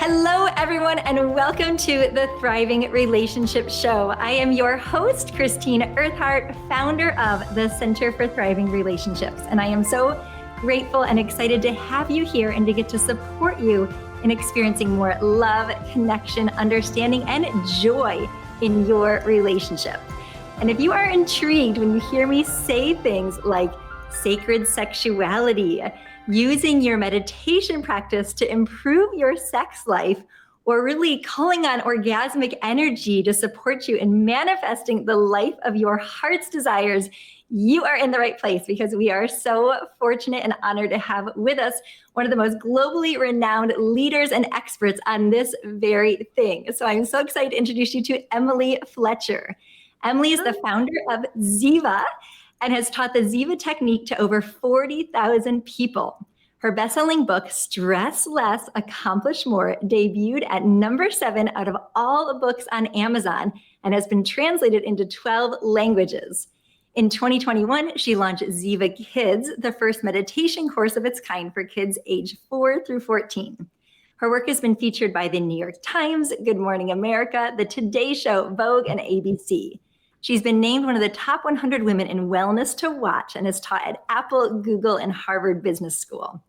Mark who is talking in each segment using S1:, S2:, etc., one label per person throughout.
S1: Hello, everyone, and welcome to the Thriving Relationship Show. I am your host, Christine Earthart, founder of the Center for Thriving Relationships. And I am so grateful and excited to have you here and to get to support you in experiencing more love, connection, understanding, and joy in your relationship. And if you are intrigued when you hear me say things like sacred sexuality, using your meditation practice to improve your sex life, or really calling on orgasmic energy to support you in manifesting the life of your heart's desires, you are in the right place, because we are so fortunate and honored to have with us one of the most globally renowned leaders and experts on this very thing. So I'm so excited to introduce you to Emily Fletcher. Emily is the founder of Ziva and has taught the Ziva technique to over 40,000 people. Her best-selling book, Stress Less, Accomplish More, debuted at number 7 out of all the books on Amazon and has been translated into 12 languages. In 2021, she launched Ziva Kids, the first meditation course of its kind for kids age 4 through 14. Her work has been featured by the New York Times, Good Morning America, The Today Show, Vogue, and ABC. She's been named one of the top 100 women in wellness to watch and has taught at Apple, Google, and Harvard Business School.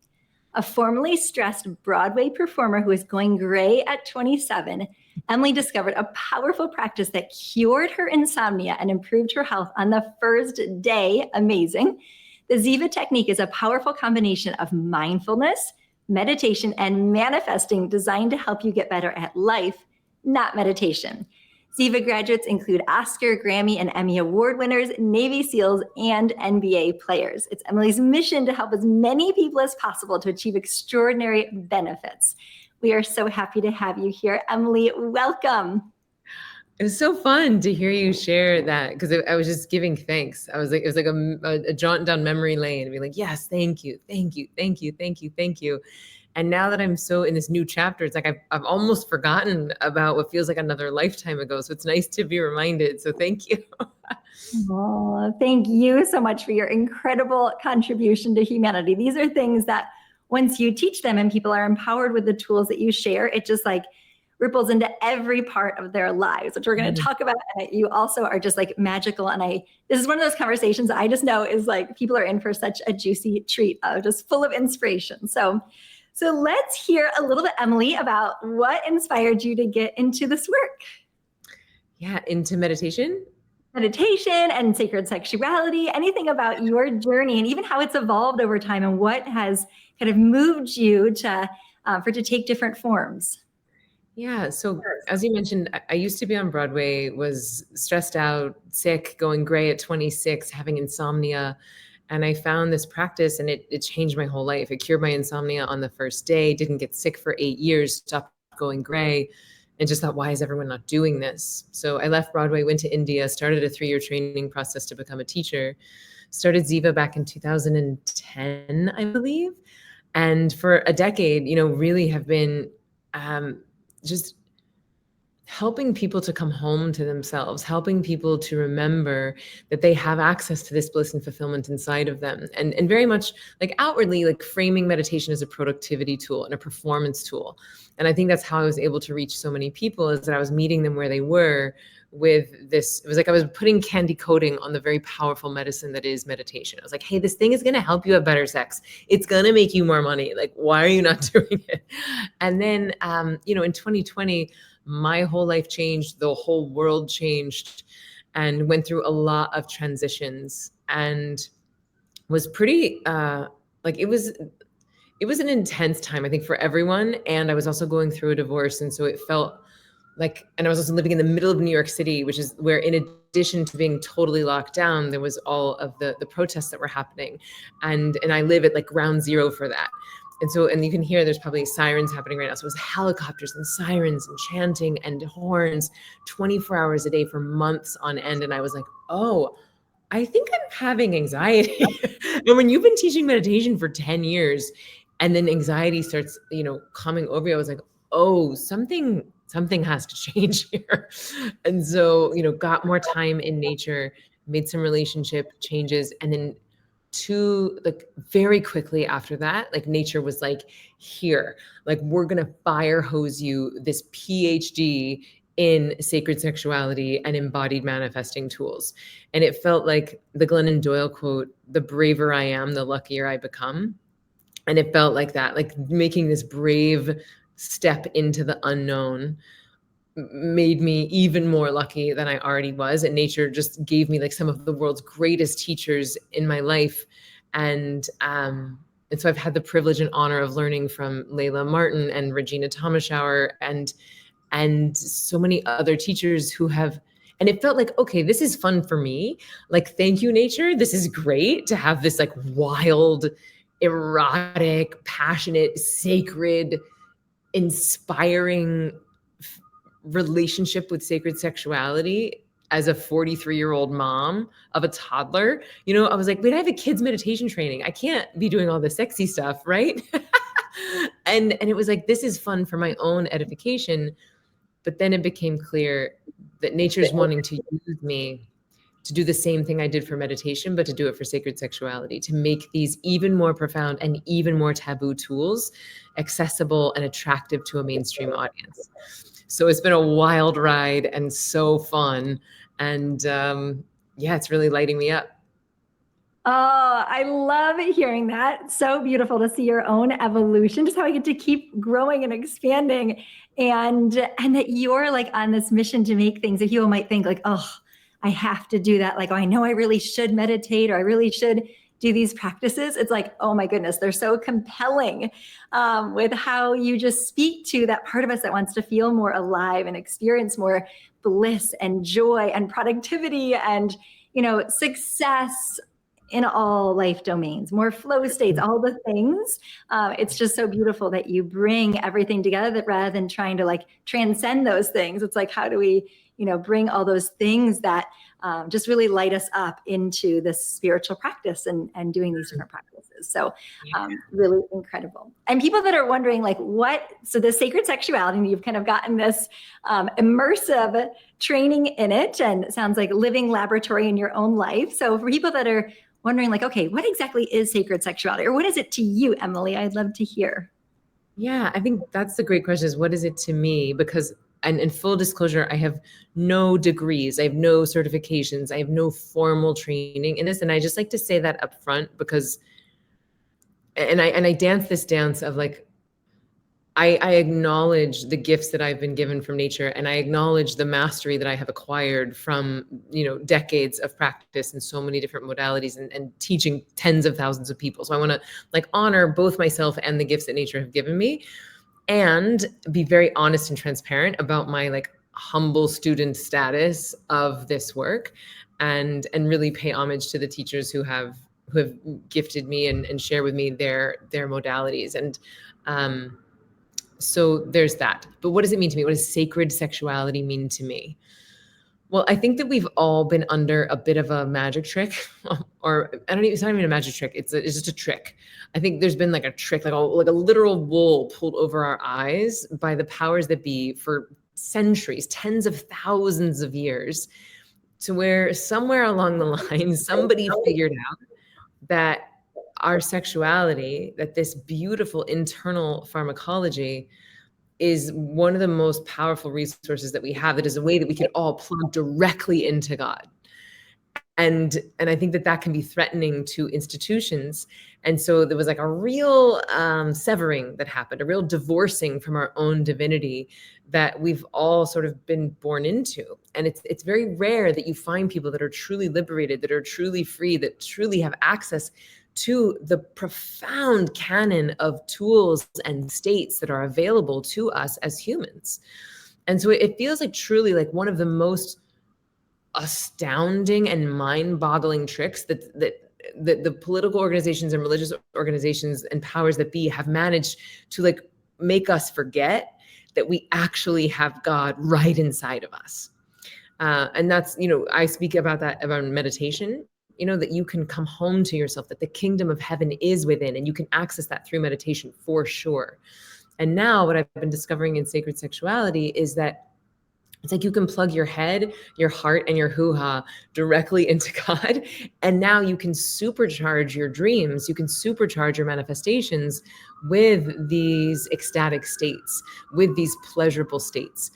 S1: A formerly stressed Broadway performer who is going gray at 27, Emily discovered a powerful practice that cured her insomnia and improved her health on the first day. Amazing. The Ziva technique is a powerful combination of mindfulness, meditation, and manifesting designed to help you get better at life, not meditation. Ziva graduates include Oscar, Grammy, and Emmy Award winners, Navy SEALs, and NBA players. It's Emily's mission to help as many people as possible to achieve extraordinary benefits. We are so happy to have you here. Emily, welcome.
S2: It was so fun to hear you share that, because I was just giving thanks. I was like, it was like a jaunt down memory lane and be like, yes, thank you, thank you, thank you, thank you, thank you. And now that I'm so in this new chapter, it's like I've almost forgotten about what feels like another lifetime ago. So it's nice to be reminded. So thank you.
S1: Oh, thank you so much for your incredible contribution to humanity. These are things that once you teach them and people are empowered with the tools that you share, it just like ripples into every part of their lives, which we're going to talk about. And you also are just like magical. And this is one of those conversations I just know is like people are in for such a juicy treat, just full of inspiration. So let's hear a little bit, Emily, about what inspired you to get into this work.
S2: Yeah, into meditation
S1: and sacred sexuality, anything about your journey and even how it's evolved over time and what has kind of moved you to take different forms.
S2: Yeah. So as you mentioned, I used to be on Broadway, was stressed out, sick, going gray at 26, having insomnia. And I found this practice and it changed my whole life. It cured my insomnia on the first day, didn't get sick for 8 years, stopped going gray, and just thought, why is everyone not doing this? So I left Broadway, went to India, started a 3-year training process to become a teacher, started Ziva back in 2010, I believe. And for a decade, really have been just helping people to come home to themselves, helping people to remember that they have access to this bliss and fulfillment inside of them. And very much like outwardly, like framing meditation as a productivity tool and a performance tool. And I think that's how I was able to reach so many people, is that I was meeting them where they were with this. It was like I was putting candy coating on the very powerful medicine that is meditation. I was like, hey, this thing is going to help you have better sex. It's going to make you more money. Like, why are you not doing it? And then, in 2020, my whole life changed, the whole world changed, and went through a lot of transitions, and was pretty, it was an intense time, I think, for everyone. And I was also going through a divorce. And so it felt like, and I was also living in the middle of New York City, which is where, in addition to being totally locked down, there was all of the protests that were happening. And I live at like ground zero for that. And so, and you can hear there's probably sirens happening right now. So it was helicopters and sirens and chanting and horns 24 hours a day for months on end. And I was like, oh, I think I'm having anxiety. And when you've been teaching meditation for 10 years and then anxiety starts, coming over you, I was like, oh, something has to change here. And so, got more time in nature, made some relationship changes, and then to like very quickly after that, like nature was like, here, like we're gonna fire hose you this PhD in sacred sexuality and embodied manifesting tools. And it felt like the Glennon Doyle quote, the braver I am, the luckier I become. And it felt like that, like making this brave step into the unknown made me even more lucky than I already was. And nature just gave me like some of the world's greatest teachers in my life. And so I've had the privilege and honor of learning from Layla Martin and Regina Thomashower and so many other teachers who have, and it felt like, okay, this is fun for me. Like, thank you, nature. This is great to have this like wild, erotic, passionate, sacred, inspiring relationship with sacred sexuality as a 43-year-old mom of a toddler. I was like, wait, I have a kids meditation training. I can't be doing all this sexy stuff, right? and it was like, this is fun for my own edification. But then it became clear that nature's wanting to use me to do the same thing I did for meditation, but to do it for sacred sexuality, to make these even more profound and even more taboo tools accessible and attractive to a mainstream audience. So it's been a wild ride and so fun. And yeah, it's really lighting me up.
S1: Oh, I love hearing that. So beautiful to see your own evolution, just how I get to keep growing and expanding. And that you're like on this mission to make things that people might think like, oh, I have to do that. Like, oh, I know I really should meditate, or I really should do these practices. It's like, oh my goodness, they're so compelling with how you just speak to that part of us that wants to feel more alive and experience more bliss and joy and productivity and, success in all life domains, more flow states, all the things. It's just so beautiful that you bring everything together, that rather than trying to like transcend those things, it's like, how do we, bring all those things that just really light us up into this spiritual practice and doing these different practices. So really incredible. And people that are wondering like so the sacred sexuality, you've kind of gotten this immersive training in it, and it sounds like living laboratory in your own life. So for people that are wondering like, okay, what exactly is sacred sexuality, or what is it to you, Emily? I'd love to hear.
S2: Yeah, I think that's the great question, is what is it to me? Because, and in full disclosure, I have no degrees, I have no certifications, I have no formal training in this. And I just like to say that up front, because, and I dance this dance of like, I acknowledge the gifts that I've been given from nature, and I acknowledge the mastery that I have acquired from, decades of practice in so many different modalities and teaching tens of thousands of people. So I want to like honor both myself and the gifts that nature have given me, and be very honest and transparent about my like humble student status of this work, and really pay homage to the teachers who have gifted me and share with me their modalities. And so there's that. But what does it mean to me? What does sacred sexuality mean to me? Well, I think that we've all been under a bit of a magic trick, or it's not even a magic trick. It's just a trick. I think there's been like a trick, like a literal wool pulled over our eyes by the powers that be for centuries, tens of thousands of years, to where somewhere along the line, somebody figured out that our sexuality, that this beautiful internal pharmacology is one of the most powerful resources that we have. That is a way that we can all plug directly into God. And I think that can be threatening to institutions. And so there was like a real severing that happened, a real divorcing from our own divinity that we've all sort of been born into. And it's very rare that you find people that are truly liberated, that are truly free, that truly have access to the profound canon of tools and states that are available to us as humans. And so it feels like truly like one of the most astounding and mind-boggling tricks that the political organizations and religious organizations and powers that be have managed to like make us forget that we actually have God right inside of us. And that's, I speak about that around meditation, that you can come home to yourself, that the kingdom of heaven is within, and you can access that through meditation for sure. And now what I've been discovering in sacred sexuality is that It's like you can plug your head, your heart, and your hoo-ha directly into God. And now you can supercharge your dreams. You can supercharge your manifestations with these ecstatic states, with these pleasurable states.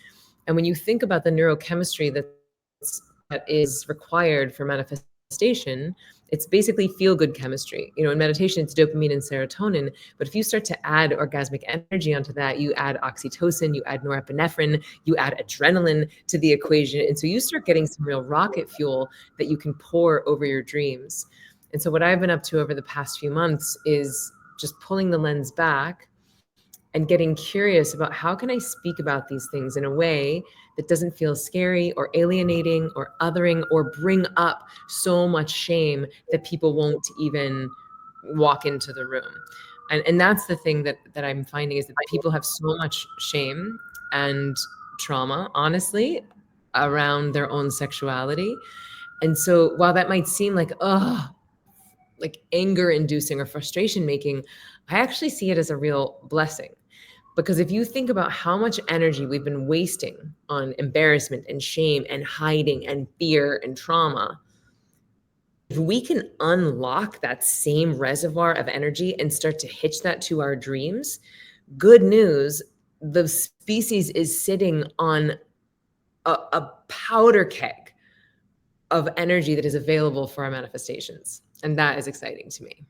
S2: And when you think about the neurochemistry that is required for manifestation, it's basically feel-good chemistry. In meditation, it's dopamine and serotonin. But if you start to add orgasmic energy onto that, you add oxytocin, you add norepinephrine, you add adrenaline to the equation. And so you start getting some real rocket fuel that you can pour over your dreams. And so what I've been up to over the past few months is just pulling the lens back and getting curious about how can I speak about these things in a way that doesn't feel scary or alienating or othering or bring up so much shame that people won't even walk into the room. And that's the thing that I'm finding, is that people have so much shame and trauma, honestly, around their own sexuality. And so while that might seem like, like anger inducing or frustration making, I actually see it as a real blessing. Because if you think about how much energy we've been wasting on embarrassment and shame and hiding and fear and trauma, if we can unlock that same reservoir of energy and start to hitch that to our dreams, good news, the species is sitting on a powder keg of energy that is available for our manifestations. And that is exciting to me.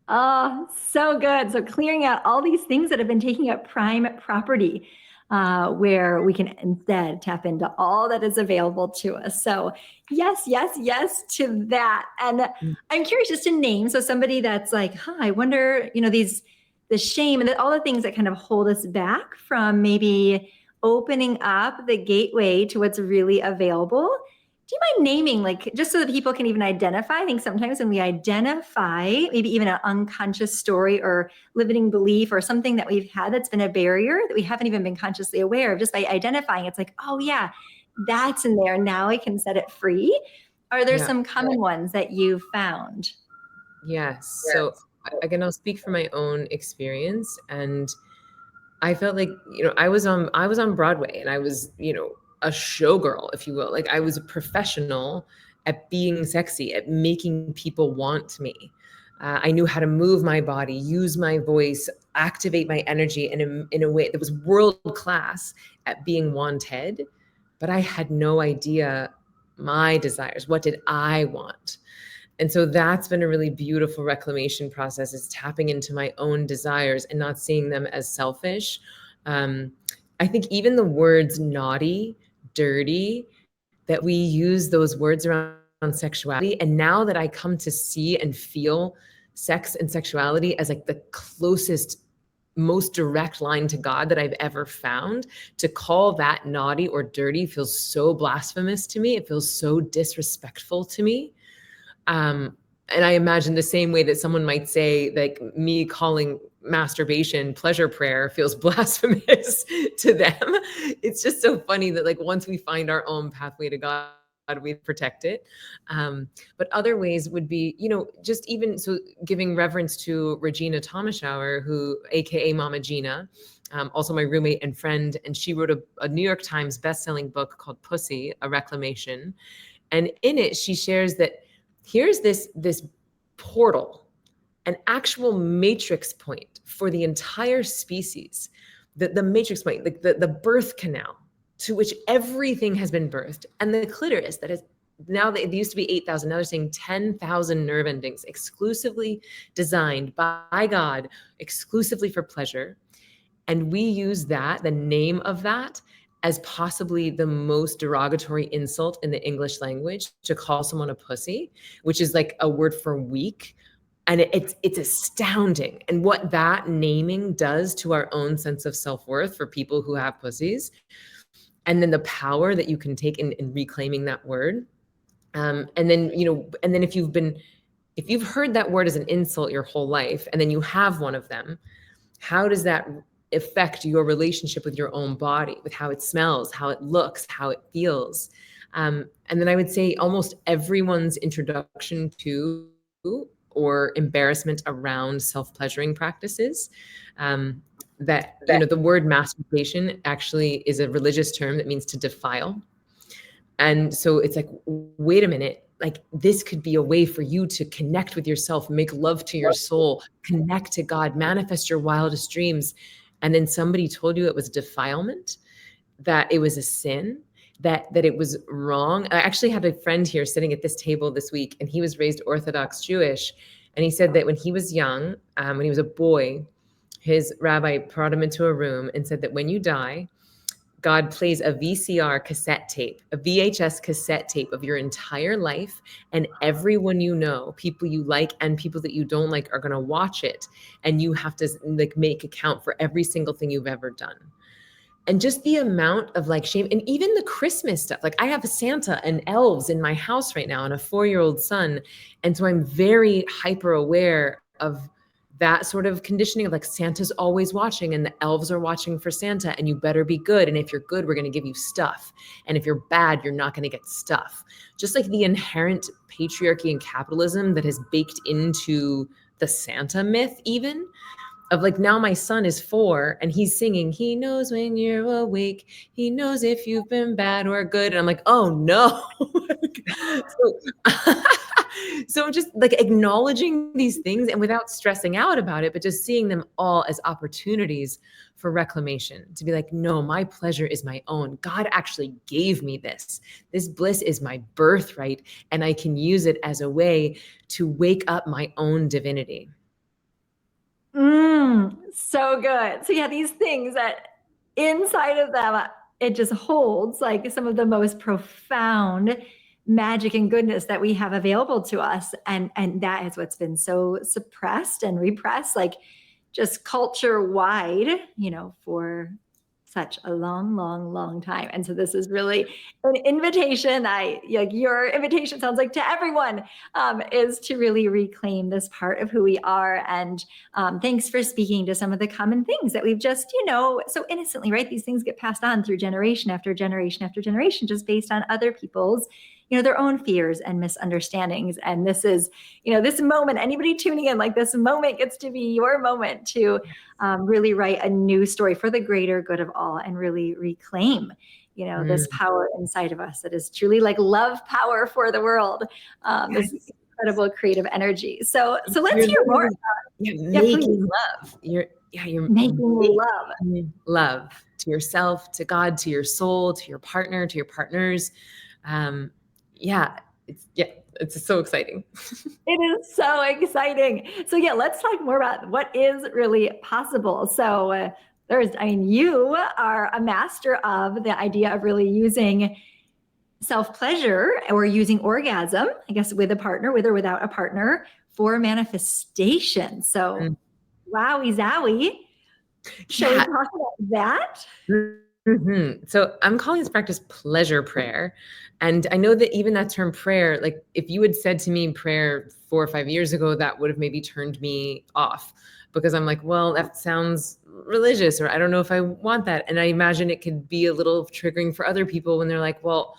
S1: Oh, so good. So clearing out all these things that have been taking up prime property, where we can instead tap into all that is available to us. So yes, yes, yes to that. And I'm curious just to name, so somebody that's like, I wonder, the shame and all the things that kind of hold us back from maybe opening up the gateway to what's really available. Do you mind naming, like, just so that people can even identify? I think sometimes when we identify maybe even an unconscious story or limiting belief or something that we've had that's been a barrier that we haven't even been consciously aware of, just by identifying, it's like, oh yeah, that's in there. Now I can set it free. Are there some common ones that you've found?
S2: Yes. So again, I'll speak from my own experience. And I felt like, I was on Broadway, and I was, a showgirl, if you will. Like, I was a professional at being sexy, at making people want me. I knew how to move my body, use my voice, activate my energy in a way that was world class at being wanted. But I had no idea my desires. What did I want? And so that's been a really beautiful reclamation process, is tapping into my own desires and not seeing them as selfish. I think even the words naughty, dirty, that we use those words around sexuality. And now that I come to see and feel sex and sexuality as like the closest, most direct line to God that I've ever found, to call that naughty or dirty feels so blasphemous to me. It feels so disrespectful to me. And I imagine the same way that someone might say, like, me calling masturbation pleasure prayer feels blasphemous to them. It's just so funny that, like, once we find our own pathway to God, we protect it. But other ways would be, just even so, giving reverence to Regina Thomashower, who, AKA Mama Gina, also my roommate and friend, and she wrote a New York Times bestselling book called Pussy, A Reclamation. And in it, she shares that here's this portal, an actual matrix point for the entire species, the matrix point, like the birth canal to which everything has been birthed, and the clitoris that is now, they used to be 8,000, now they're saying 10,000 nerve endings exclusively designed by God, exclusively for pleasure. And we use that, the name of that, as possibly the most derogatory insult in the English language, to call someone a pussy, which is like a word for weak. And it's astounding. And what that naming does to our own sense of self-worth for people who have pussies, and then the power that you can take in reclaiming that word. And then, if you've heard that word as an insult your whole life, and then you have one of them, how does that affect your relationship with your own body, with how it smells, how it looks, how it feels? And then I would say almost everyone's introduction to or embarrassment around self-pleasuring practices that, the word masturbation actually is a religious term that means to defile. And so it's like, wait a minute, like this could be a way for you to connect with yourself, make love to your soul, connect to God, manifest your wildest dreams. And then somebody told you it was defilement, that it was a sin, that it was wrong. I actually had a friend here sitting at this table this week, and he was raised Orthodox Jewish. And he said that when he was young, when he was a boy, his rabbi brought him into a room and said that when you die, God plays a VCR cassette tape, a VHS cassette tape of your entire life, and everyone you know, people you like and people that you don't like, are going to watch it, and you have to like make account for every single thing you've ever done. And just the amount of like shame, and even the Christmas stuff. Like I have a Santa and elves in my house right now and a 4-year-old son. And so I'm very hyper aware of that sort of conditioning of like Santa's always watching and the elves are watching for Santa, and you better be good. And if you're good, we're going to give you stuff. And if you're bad, you're not going to get stuff. Just like the inherent patriarchy and capitalism that has baked into the Santa myth, even. Of like, now my son is 4 and he's singing, he knows when you're awake, he knows if you've been bad or good. And I'm like, oh no. So I'm just like acknowledging these things, and without stressing out about it, but just seeing them all as opportunities for reclamation, to be like, no, my pleasure is my own. God actually gave me this. This bliss is my birthright, and I can use it as a way to wake up my own divinity.
S1: So good. So yeah, these things that inside of them, it just holds like some of the most profound magic and goodness that we have available to us. And that is what's been so suppressed and repressed, like just culture wide, for such a long time. And so this is really an invitation. Your invitation sounds like to everyone, is to really reclaim this part of who we are. And thanks for speaking to some of the common things that we've just, so innocently, right? These things get passed on through generation after generation after generation, just based on other people's, their own fears and misunderstandings. And this is, this moment, anybody tuning in, like this moment gets to be your moment to really write a new story for the greater good of all, and really reclaim, this power inside of us that is truly like love power for the world. This incredible creative energy. So let's hear more.
S2: Making love. You're
S1: making
S2: love to yourself, to God, to your soul, to your partner, to your partners. It's so exciting.
S1: It is so exciting. So let's talk more about what is really possible. So you are a master of the idea of really using self-pleasure, or using orgasm, I guess, with a partner, with or without a partner, for manifestation. So wowie zowie. Shall we talk about that?
S2: Mm-hmm. So I'm calling this practice pleasure prayer. And I know that even that term prayer, like if you had said to me prayer 4 or 5 years ago, that would have maybe turned me off, because I'm like, well, that sounds religious, or I don't know if I want that. And I imagine it could be a little triggering for other people when they're like, well,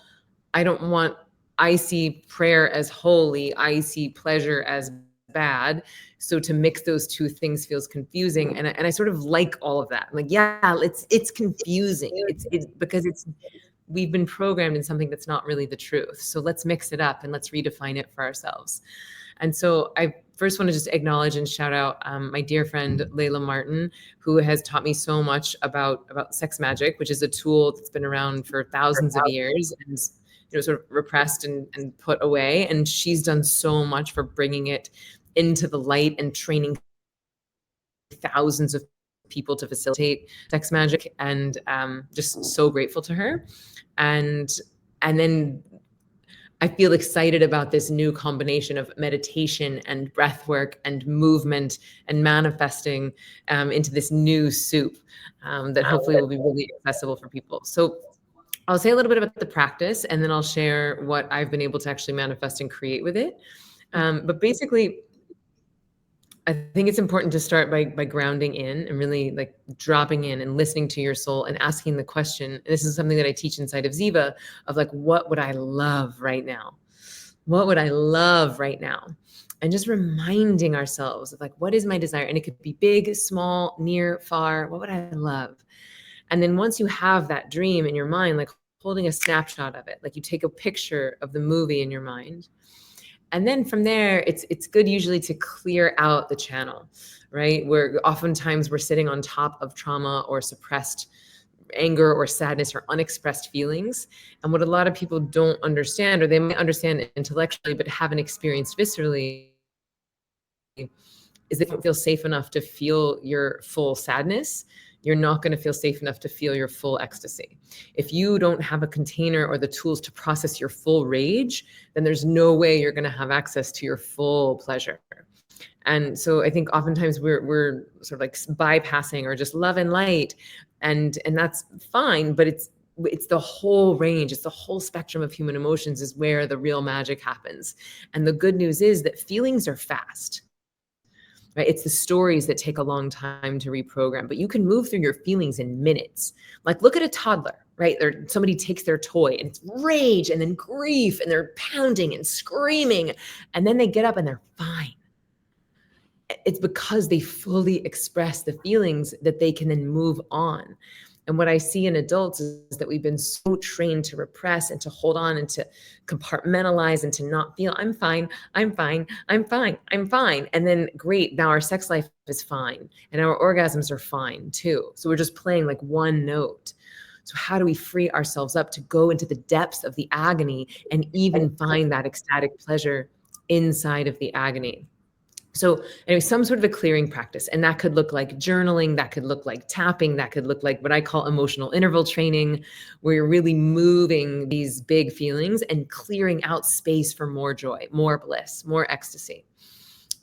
S2: I see prayer as holy, I see pleasure as bad. So to mix those two things feels confusing. And I sort of like all of that. I'm like, it's confusing. It's because we've been programmed in something that's not really the truth. So let's mix it up and let's redefine it for ourselves. And so I first want to just acknowledge and shout out my dear friend, Layla Martin, who has taught me so much about sex magic, which is a tool that's been around for thousands of years and sort of repressed and put away. And she's done so much for bringing it into the light and training thousands of people to facilitate sex magic, and just so grateful to her. And then I feel excited about this new combination of meditation and breath work and movement and manifesting into this new soup that hopefully will be really accessible for people. So I'll say a little bit about the practice, and then I'll share what I've been able to actually manifest and create with it. But basically, I think it's important to start by grounding in and really like dropping in and listening to your soul and asking the question. And this is something that I teach inside of Ziva, of like, what would I love right now? What would I love right now? and just reminding ourselves of like, what is my desire? And it could be big, small, near, far. What would I love? And then once you have that dream in your mind, like holding a snapshot of it, like you take a picture of the movie in your mind. And then from there, it's good usually to clear out the channel, right? Where oftentimes we're sitting on top of trauma or suppressed anger or sadness or unexpressed feelings. And what a lot of people don't understand, or they might understand intellectually, but haven't experienced viscerally, is they don't feel safe enough to feel your full sadness. You're not going to feel safe enough to feel your full ecstasy. If you don't have a container or the tools to process your full rage, then there's no way you're going to have access to your full pleasure. And so I think oftentimes we're sort of like bypassing or just love and light, and that's fine, but it's the whole range, it's the whole spectrum of human emotions is where the real magic happens. And the good news is that feelings are fast. Right? It's the stories that take a long time to reprogram, but you can move through your feelings in minutes. Like look at a toddler, right? Somebody takes their toy and it's rage and then grief and they're pounding and screaming, and then they get up and they're fine. It's because they fully express the feelings that they can then move on. And what I see in adults is that we've been so trained to repress and to hold on and to compartmentalize and to not feel, I'm fine, I'm fine, I'm fine, I'm fine. And then great, now our sex life is fine and our orgasms are fine too. So we're just playing like one note. So how do we free ourselves up to go into the depths of the agony and even find that ecstatic pleasure inside of the agony? So anyway, some sort of a clearing practice. And that could look like journaling, that could look like tapping, that could look like what I call emotional interval training, where you're really moving these big feelings and clearing out space for more joy, more bliss, more ecstasy.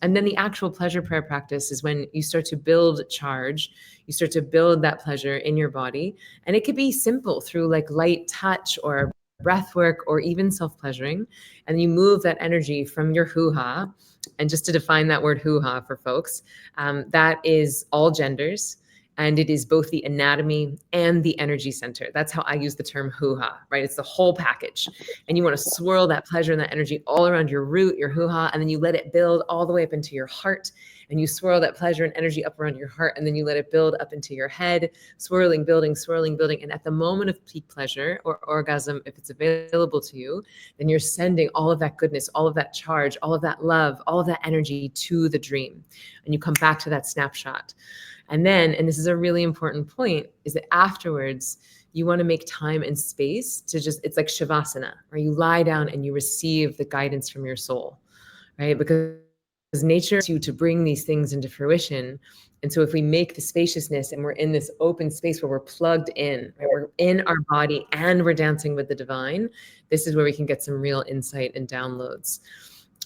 S2: And then the actual pleasure prayer practice is when you start to build charge, you start to build that pleasure in your body. And it could be simple through like light touch or breath work or even self-pleasuring. And you move that energy from your hoo-ha. And just to define that word hoo-ha for folks, that is all genders. And it is both the anatomy and the energy center. That's how I use the term hoo-ha, right? It's the whole package. And you want to swirl that pleasure and that energy all around your root, your hoo-ha, and then you let it build all the way up into your heart. And you swirl that pleasure and energy up around your heart, and then you let it build up into your head, swirling, building, swirling, building. And at the moment of peak pleasure or orgasm, if it's available to you, then you're sending all of that goodness, all of that charge, all of that love, all of that energy to the dream. And you come back to that snapshot. And then, and this is a really important point, is that afterwards, you want to make time and space to just, it's like Shavasana, where you lie down and you receive the guidance from your soul, right? Because nature wants you to bring these things into fruition. And so if we make the spaciousness and we're in this open space where we're plugged in, right? We're in our body and we're dancing with the divine, this is where we can get some real insight and downloads.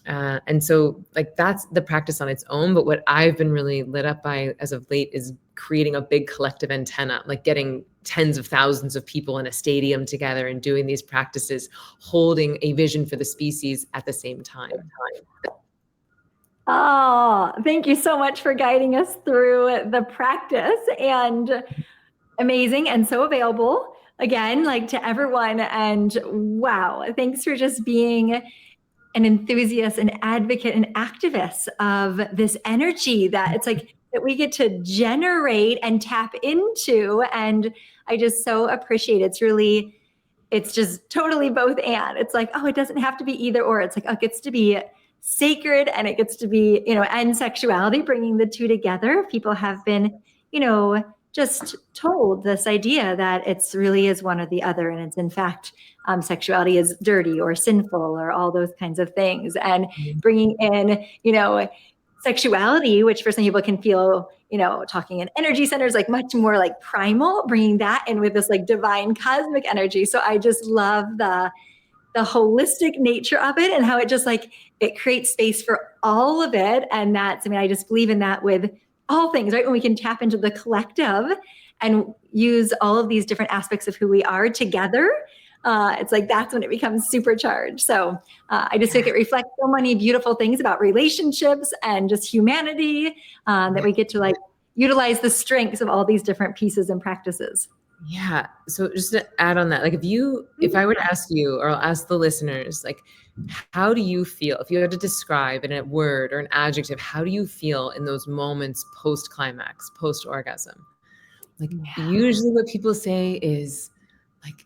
S2: And so like that's the practice on its own. But what I've been really lit up by as of late is creating a big collective antenna, like getting tens of thousands of people in a stadium together and doing these practices, holding a vision for the species at the same time.
S1: Oh, thank you so much for guiding us through the practice, and amazing and so available again, like to everyone. And wow, thanks for just being an enthusiast, an advocate, an activist of this energy that it's like that we get to generate and tap into. And I just so appreciate it. It's just totally both and. It's like, oh, it doesn't have to be either or. It's like, oh, it gets to be sacred and it gets to be, and sexuality, bringing the two together. People have been, just told this idea that it's really is one or the other. And it's in fact, sexuality is dirty or sinful or all those kinds of things. And bringing in, sexuality, which for some people can feel, talking in energy centers, like much more like primal, bringing that in with this like divine cosmic energy. So I just love the holistic nature of it and how it just like, it creates space for all of it. And I just believe in that with all things, right? When we can tap into the collective and use all of these different aspects of who we are together, it's like, that's when it becomes supercharged. So I just think it reflects so many beautiful things about relationships and just humanity, that we get to like utilize the strengths of all these different pieces and practices.
S2: Yeah. So just to add on that, like if I were to ask you, or I'll ask the listeners, like, how do you feel if you had to describe in a word or an adjective, how do you feel in those moments post climax, post orgasm? Like
S1: Yeah.
S2: usually what people say is like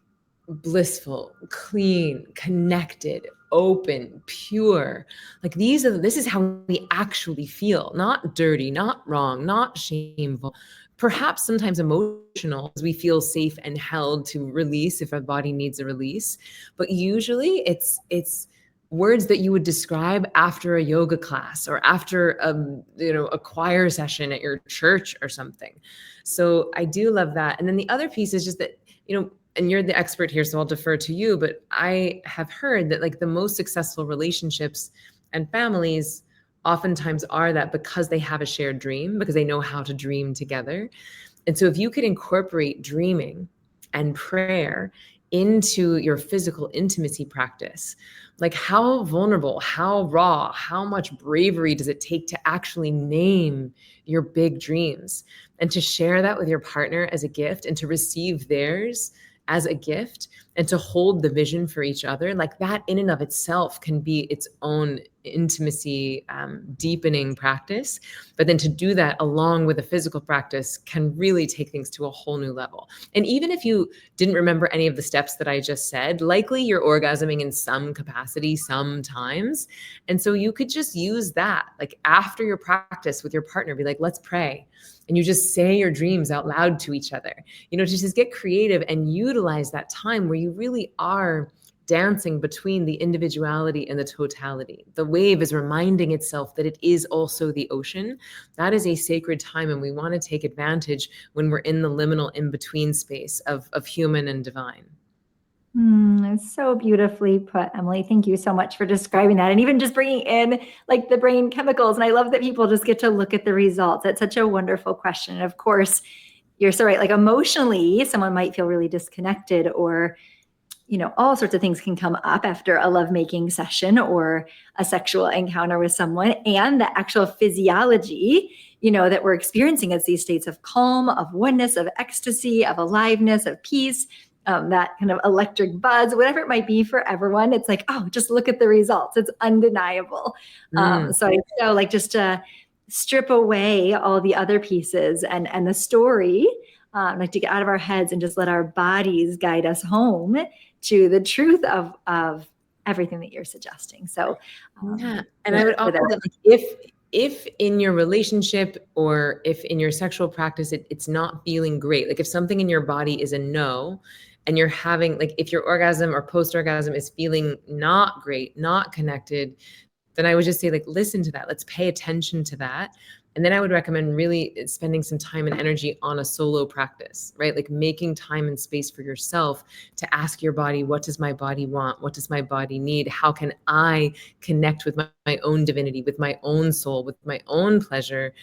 S2: blissful, clean, connected, open, pure. Like this is how we actually feel, not dirty, not wrong, not shameful, perhaps sometimes emotional as we feel safe and held to release if our body needs a release. But usually it's words that you would describe after a yoga class or after a choir session at your church or something. So I do love that. And then the other piece is just that, and you're the expert here, so I'll defer to you, but I have heard that like the most successful relationships and families oftentimes are that because they have a shared dream, because they know how to dream together. And so if you could incorporate dreaming and prayer into your physical intimacy practice, like how vulnerable, how raw, how much bravery does it take to actually name your big dreams and to share that with your partner as a gift and to receive theirs as a gift and to hold the vision for each other, like that in and of itself can be its own intimacy deepening practice. But then to do that along with a physical practice can really take things to a whole new level. And even if you didn't remember any of the steps that I just said, likely you're orgasming in some capacity sometimes. And so you could just use that, like after your practice with your partner, be like, let's pray. And you just say your dreams out loud to each other, to just get creative and utilize that time where you really are dancing between the individuality and the totality. The wave is reminding itself that it is also the ocean. That is a sacred time, and we want to take advantage when we're in the liminal in-between space of human and divine.
S1: It's so beautifully put, Emily. Thank you so much for describing that and even just bringing in like the brain chemicals. And I love that people just get to look at the results. That's such a wonderful question. And of course, you're so right. Like emotionally, someone might feel really disconnected or, all sorts of things can come up after a lovemaking session or a sexual encounter with someone. And the actual physiology, that we're experiencing as these states of calm, of oneness, of ecstasy, of aliveness, of peace, that kind of electric buzz, whatever it might be for everyone. It's like, oh, just look at the results. It's undeniable. So I feel like just to strip away all the other pieces and the story, like to get out of our heads and just let our bodies guide us home to the truth of everything that you're suggesting. So,
S2: yeah. And I would offer that if in your relationship or if in your sexual practice, it's not feeling great, like if something in your body is a no, and you're having, like if your orgasm or post-orgasm is feeling not great, not connected, then I would just say like, listen to that. Let's pay attention to that. And then I would recommend really spending some time and energy on a solo practice, right? Like making time and space for yourself to ask your body, what does my body want? What does my body need? How can I connect with my own divinity, with my own soul, with my own pleasure?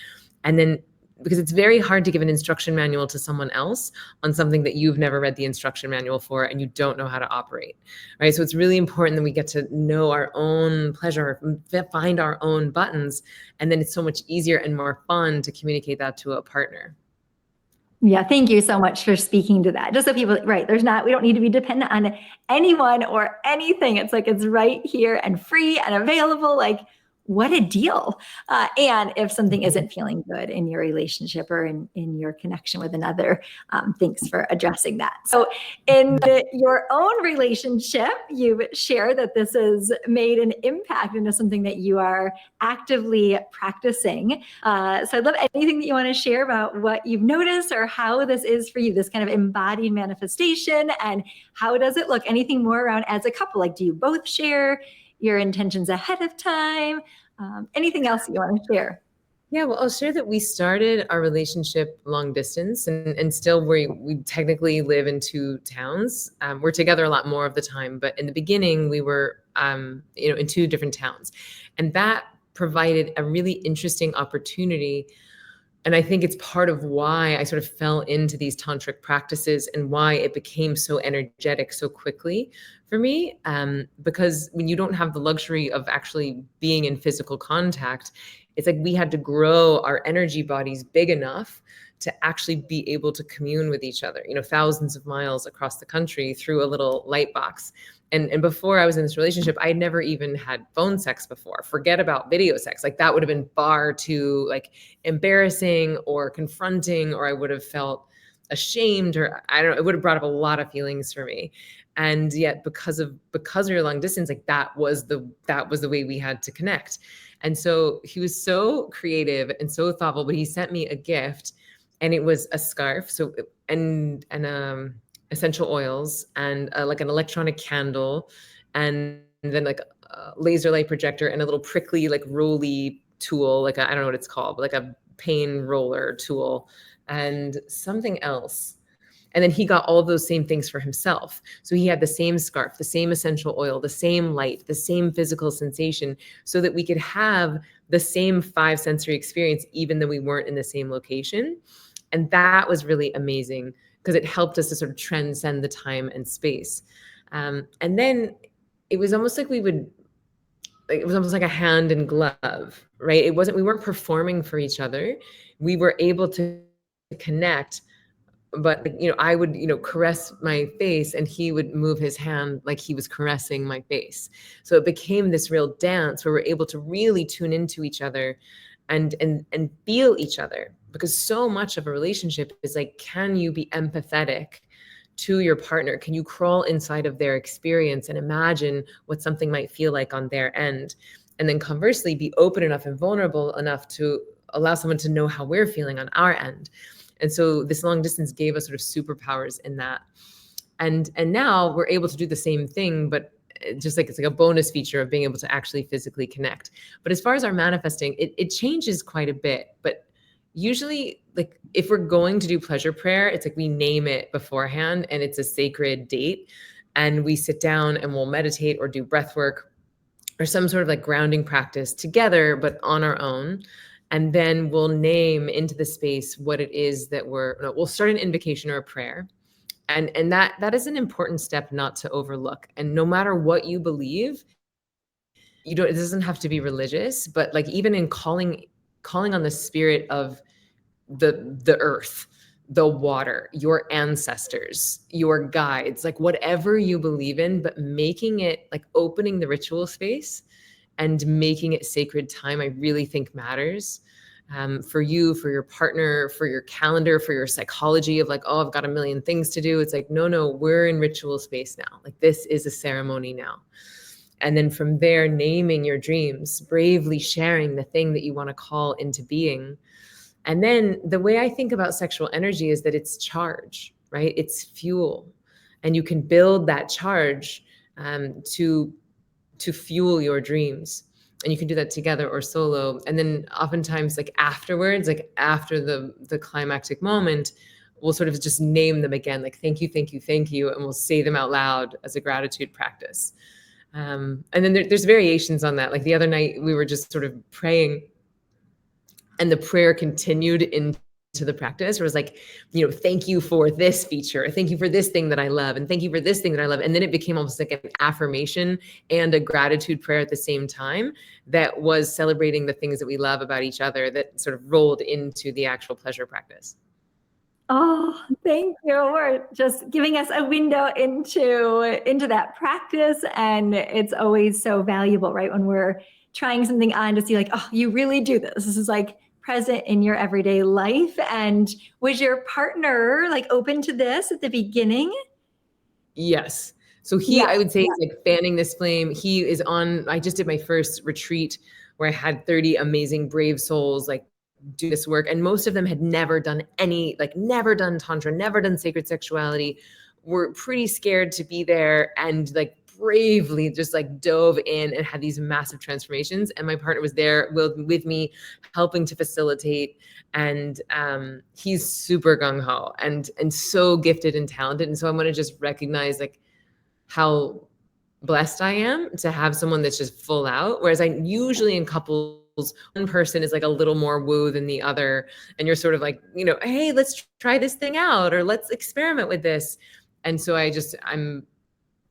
S2: And then because it's very hard to give an instruction manual to someone else on something that you've never read the instruction manual for and you don't know how to operate, right? So it's really important that we get to know our own pleasure, find our own buttons, and then it's so much easier and more fun to communicate that to a partner.
S1: Yeah, thank you so much for speaking to that. Just so people, right, we don't need to be dependent on anyone or anything. It's like it's right here and free and available. Like, what a deal. And if something isn't feeling good in your relationship or in your connection with another, thanks for addressing that. So in your own relationship, you've shared that this has made an impact into something that you are actively practicing. So I'd love anything that you want to share about what you've noticed or how this is for you, this kind of embodied manifestation, and how does it look? Anything more around as a couple? Like, do you both share your intentions ahead of time? Anything else that you want to share?
S2: Yeah, well, I'll share that we started our relationship long distance, and still we technically live in two towns. We're together a lot more of the time, but in the beginning we were, in two different towns, and that provided a really interesting opportunity. And I think it's part of why I sort of fell into these tantric practices and why it became so energetic so quickly for me. Because when you don't have the luxury of actually being in physical contact, it's like we had to grow our energy bodies big enough to actually be able to commune with each other, thousands of miles across the country through a little light box. And before I was in this relationship, I never even had phone sex before. Forget about video sex. Like that would have been far too like embarrassing or confronting, or I would have felt ashamed, or I don't know, it would have brought up a lot of feelings for me. And yet because we were long distance, like that was the way we had to connect. And so he was so creative and so thoughtful, but he sent me a gift, and it was a scarf. So and essential oils, and like an electronic candle, and then like a laser light projector, and a little prickly like roly tool, like I don't know what it's called, but like a pain roller tool, and something else. And then he got all those same things for himself. So he had the same scarf, the same essential oil, the same light, the same physical sensation, so that we could have the same 5 sensory experience, even though we weren't in the same location. And that was really amazing because it helped us to sort of transcend the time and space. And then it was almost like it was almost like a hand in glove, right? We weren't performing for each other. We were able to connect, but I would caress my face, and he would move his hand like he was caressing my face. So it became this real dance where we're able to really tune into each other and feel each other, because so much of a relationship is like, can you be empathetic to your partner? Can you crawl inside of their experience and imagine what something might feel like on their end? And then conversely, be open enough and vulnerable enough to allow someone to know how we're feeling on our end. And so this long distance gave us sort of superpowers in that. And now we're able to do the same thing, but just like it's like a bonus feature of being able to actually physically connect. But as far as our manifesting, it changes quite a bit. But usually, like if we're going to do pleasure prayer, it's like we name it beforehand, and it's a sacred date, and we sit down and we'll meditate or do breath work or some sort of like grounding practice together, but on our own. And then we'll name into the space what it is that we'll start an invocation or a prayer. And that is an important step not to overlook. And no matter what you believe, it doesn't have to be religious, but like even in calling on the spirit of the earth, the water, your ancestors, your guides, like whatever you believe in, but making it like opening the ritual space and making it sacred time, I really think matters. For you, for your partner, for your calendar, for your psychology of like, oh, I've got a million things to do. It's like, no, we're in ritual space now. Like this is a ceremony now. And then from there, naming your dreams, bravely sharing the thing that you want to call into being. And then the way I think about sexual energy is that it's charge, right? It's fuel. And you can build that charge to fuel your dreams. And you can do that together or solo. And then oftentimes like afterwards, like after the climactic moment, we'll sort of just name them again, like thank you, thank you, thank you. And we'll say them out loud as a gratitude practice. And then there's variations on that. Like the other night we were just sort of praying, and the prayer continued into the practice. It was like, thank you for this feature. Thank you for this thing that I love. And thank you for this thing that I love. And then it became almost like an affirmation and a gratitude prayer at the same time that was celebrating the things that we love about each other, that sort of rolled into the actual pleasure practice.
S1: Oh, thank you for just giving us a window into that practice. And it's always so valuable, right? When we're trying something on to see like, oh, you really do this. This is like present in your everyday life. And was your partner like open to this at the beginning?
S2: Yes. So I would say, is like fanning this flame. I just did my first retreat where I had 30 amazing, brave souls, like do this work. And most of them had never done never done Tantra, never done sacred sexuality, were pretty scared to be there, and like bravely just like dove in and had these massive transformations. And my partner was there with me, helping to facilitate. And he's super gung-ho and so gifted and talented. And so I want to just recognize like how blessed I am to have someone that's just full out. Whereas I usually in couples, one person is like a little more woo than the other. And you're sort of like, hey, let's try this thing out, or let's experiment with this. And so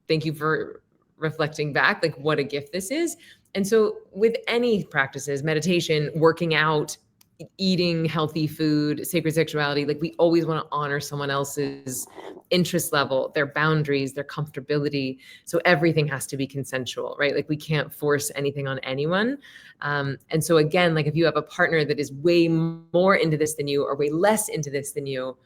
S2: thank you for reflecting back, like what a gift this is. And so with any practices, meditation, working out, eating healthy food, sacred sexuality. Like we always want to honor someone else's interest level, their boundaries, their comfortability. So everything has to be consensual, right? Like we can't force anything on anyone. And so again, like if you have a partner that is way more into this than you or way less into this than you,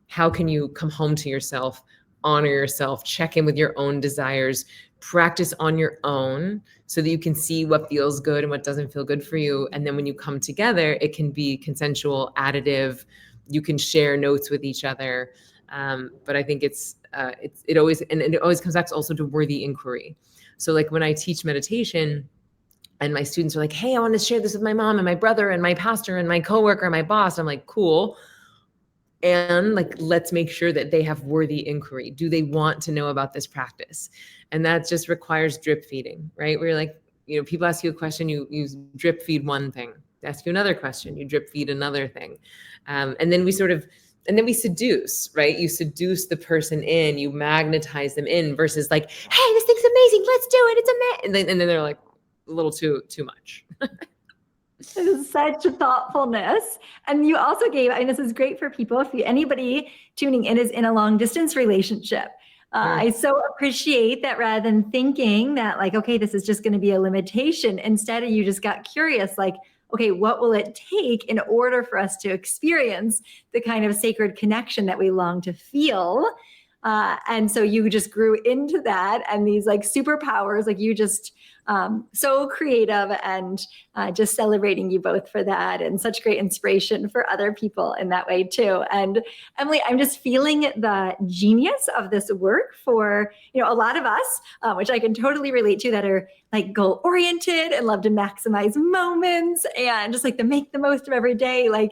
S2: how can you come home to yourself, honor yourself, check in with your own desires, practice on your own so that you can see what feels good and what doesn't feel good for you. And then when you come together, it can be consensual, additive. You can share notes with each other. But I think it always comes back also to worthy inquiry. So like when I teach meditation and my students are like, hey, I want to share this with my mom and my brother and my pastor and my coworker and my boss. I'm like, cool. And like, let's make sure that they have worthy inquiry. Do they want to know about this practice? And that just requires drip feeding, right? Where you're like, people ask you a question, you drip feed one thing. They ask you another question, you drip feed another thing. And then we seduce, right? You seduce the person in, you magnetize them in versus like, hey, this thing's amazing. Let's do it. It's amazing. And then they're like a little too much.
S1: It is such thoughtfulness. And you also gave, this is great for people. If anybody tuning in is in a long distance relationship, I so appreciate that rather than thinking that like, okay, this is just going to be a limitation. Instead, you just got curious, like, okay, what will it take in order for us to experience the kind of sacred connection that we long to feel? And so you just grew into that, and these like superpowers, like you just so creative, and just celebrating you both for that, and such great inspiration for other people in that way too. And Emily, I'm just feeling the genius of this work for a lot of us, which I can totally relate to, that are like goal oriented and love to maximize moments and just like to make the most of every day. Like,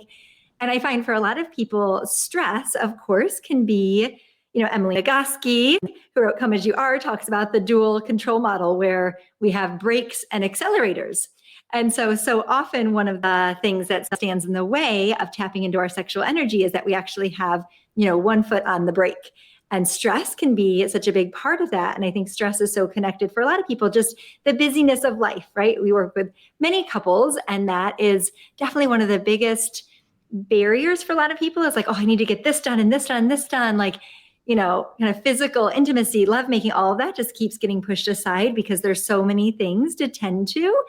S1: and I find for a lot of people, stress, of course, can be, Emily Nagoski, who wrote Come As You Are, talks about the dual control model where we have brakes and accelerators. And so often one of the things that stands in the way of tapping into our sexual energy is that we actually have, one foot on the brake. And stress can be such a big part of that. And I think stress is so connected for a lot of people, just the busyness of life, right? We work with many couples, and that is definitely one of the biggest barriers for a lot of people, is like, oh, I need to get this done and this done and this done. Like, kind of physical intimacy, lovemaking, all of that just keeps getting pushed aside because there's so many things to tend to.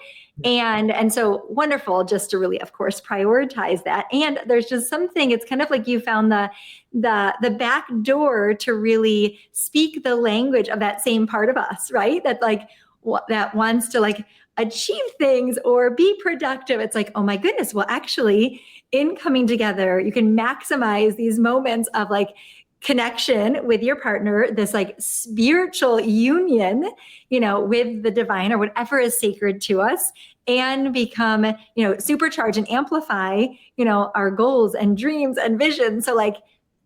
S1: And so wonderful just to really, of course, prioritize that. And there's just something, it's kind of like you found the back door to really speak the language of that same part of us, right? That like, that wants to like achieve things or be productive. It's like, oh my goodness, well, actually in coming together, you can maximize these moments of like connection with your partner, this like spiritual union, with the divine or whatever is sacred to us, and become, supercharge and amplify, our goals and dreams and visions. So like,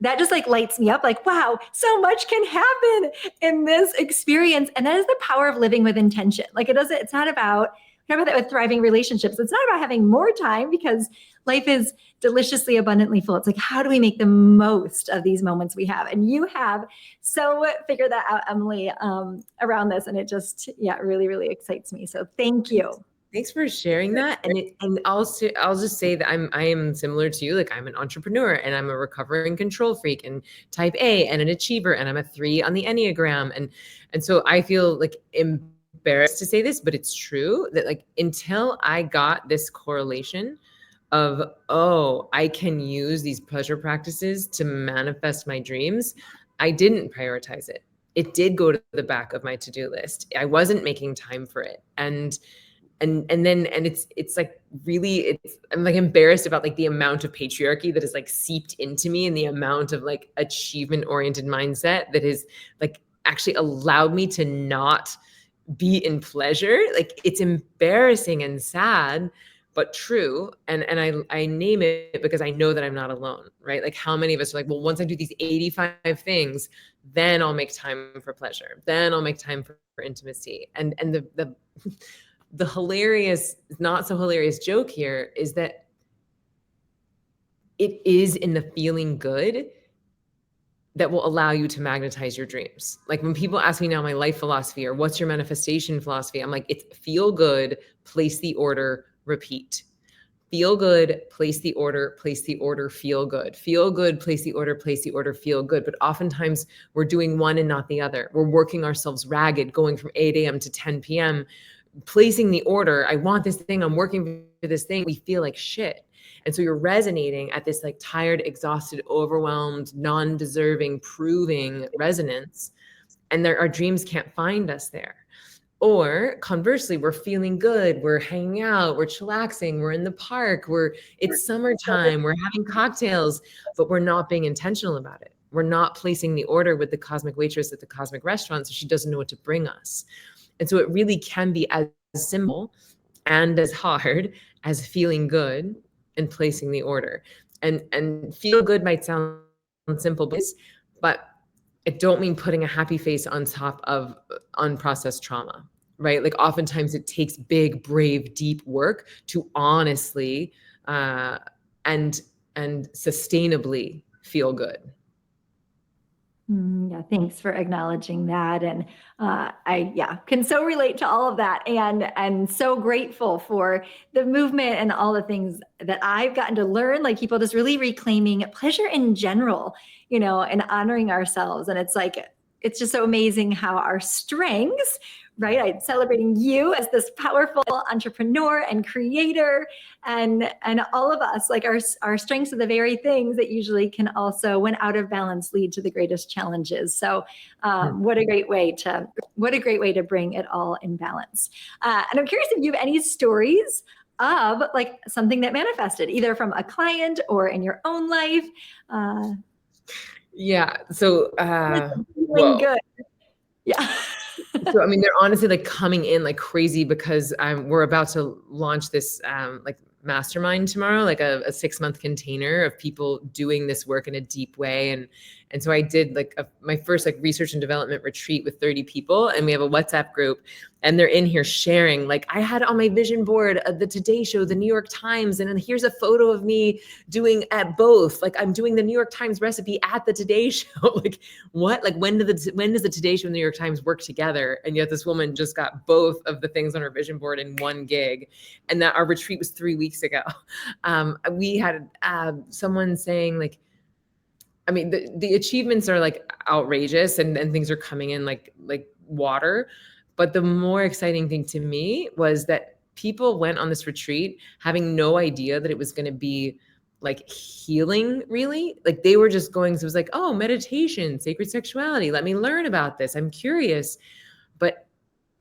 S1: that just like lights me up, like, wow, so much can happen in this experience. And that is the power of living with intention. Like it's not about that with thriving relationships. It's not about having more time, because life is deliciously abundantly full. It's like, how do we make the most of these moments we have? And you have so figured that out, Emily, around this. And it just, really, really excites me. So thank you.
S2: Thanks for sharing that. And I'll just say that I am similar to you. Like I'm an entrepreneur, and I'm a recovering control freak, and type A, and an achiever, and I'm a 3 on the Enneagram. And so I feel like embarrassed to say this, but it's true that like until I got this correlation of, oh, I can use these pleasure practices to manifest my dreams, I didn't prioritize it. It did go to the back of my to-do list. I wasn't making time for it. And it's like really, I'm like embarrassed about like the amount of patriarchy that is like seeped into me, and the amount of like achievement oriented mindset that has like actually allowed me to not be in pleasure. Like it's embarrassing and sad, but true. And I name it because I know that I'm not alone, right? Like how many of us are like, well, once I do these 85 things, then I'll make time for pleasure. Then I'll make time for intimacy. And the hilarious, not so hilarious joke here is that it is in the feeling good that will allow you to magnetize your dreams. Like when people ask me now my life philosophy or what's your manifestation philosophy, I'm like, it's feel good, place the order, repeat. feel good, place the order, feel good, place the order, feel good. But oftentimes we're doing one and not the other. We're working ourselves ragged, going from 8 a.m. to 10 p.m., placing the order. I want this thing. I'm working for this thing. We feel like shit. And so you're resonating at this like tired, exhausted, overwhelmed, non-deserving, proving resonance. And our dreams can't find us there. Or conversely, we're feeling good, we're hanging out, we're chillaxing, we're in the park, it's summertime, we're having cocktails, but we're not being intentional about it. We're not placing the order with the cosmic waitress at the cosmic restaurant, so she doesn't know what to bring us. And so it really can be as simple and as hard as feeling good and placing the order. And feel good might sound simple, but I don't mean putting a happy face on top of unprocessed trauma, right? Like oftentimes it takes big, brave, deep work to honestly and sustainably feel good.
S1: Yeah, thanks for acknowledging that. And I can so relate to all of that, and so grateful for the movement and all the things that I've gotten to learn, like people just really reclaiming pleasure in general, and honoring ourselves. And it's just so amazing how our strengths, right? I'm celebrating you as this powerful entrepreneur and creator, and all of us, like our strengths are the very things that usually can also, when out of balance, lead to the greatest challenges. So what a great way to bring it all in balance. And I'm curious if you have any stories of like something that manifested either from a client or in your own life.
S2: Yeah. So
S1: feeling good. Yeah.
S2: So I mean, they're honestly like coming in like crazy because we're about to launch this like mastermind tomorrow, like a 6-month container of people doing this work in a deep way. And so I did like my first like research and development retreat with 30 people, and we have a WhatsApp group, and they're in here sharing, like, I had on my vision board the Today Show, the New York Times, and then here's a photo of me doing at both. Like I'm doing the New York Times recipe at the Today Show. Like what? Like when does the Today Show and the New York Times work together? And yet this woman just got both of the things on her vision board in one gig. And that our retreat was 3 weeks ago. We had someone saying like, I mean, the achievements are like outrageous and things are coming in like water. But the more exciting thing to me was that people went on this retreat having no idea that it was going to be like healing, really. Like they were just going, so it was like, oh, meditation, sacred sexuality. Let me learn about this. I'm curious. But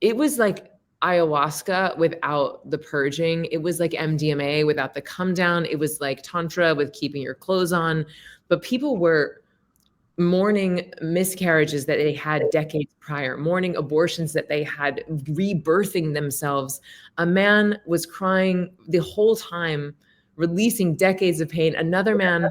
S2: it was like ayahuasca without the purging. It was like MDMA without the come down. It was like Tantra with keeping your clothes on. But people were mourning miscarriages that they had decades prior, mourning abortions that they had, rebirthing themselves. A man was crying the whole time, releasing decades of pain. Another man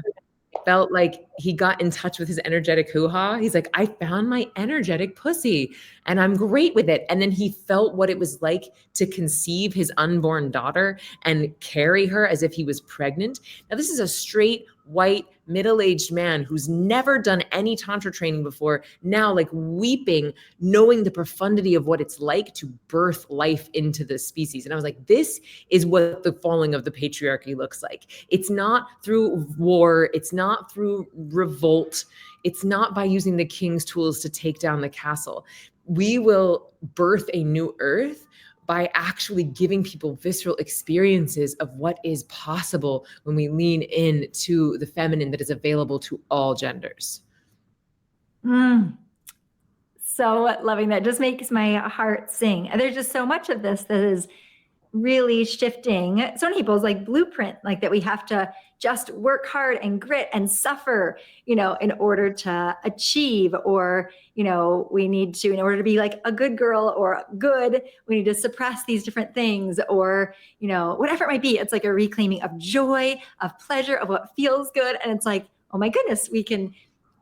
S2: felt like he got in touch with his energetic hoo-ha. He's like, I found my energetic pussy and I'm great with it. And then he felt what it was like to conceive his unborn daughter and carry her as if he was pregnant. Now, this is a straight, white, middle-aged man who's never done any tantra training before, now like weeping, knowing the profundity of what it's like to birth life into the species. And I was like, this is what the falling of the patriarchy looks like. It's not through war. It's not through revolt. It's not by using the king's tools to take down the castle. We will birth a new earth by actually giving people visceral experiences of what is possible when we lean in to the feminine that is available to all genders.
S1: So loving that. Just makes my heart sing. And there's just so much of this that is really shifting so many people's like blueprint, like that we have to just work hard and grit and suffer, in order to achieve, or, we need to, in order to be like a good girl or good, we need to suppress these different things, or, whatever it might be. It's like a reclaiming of joy, of pleasure, of what feels good. And it's like, oh my goodness, we can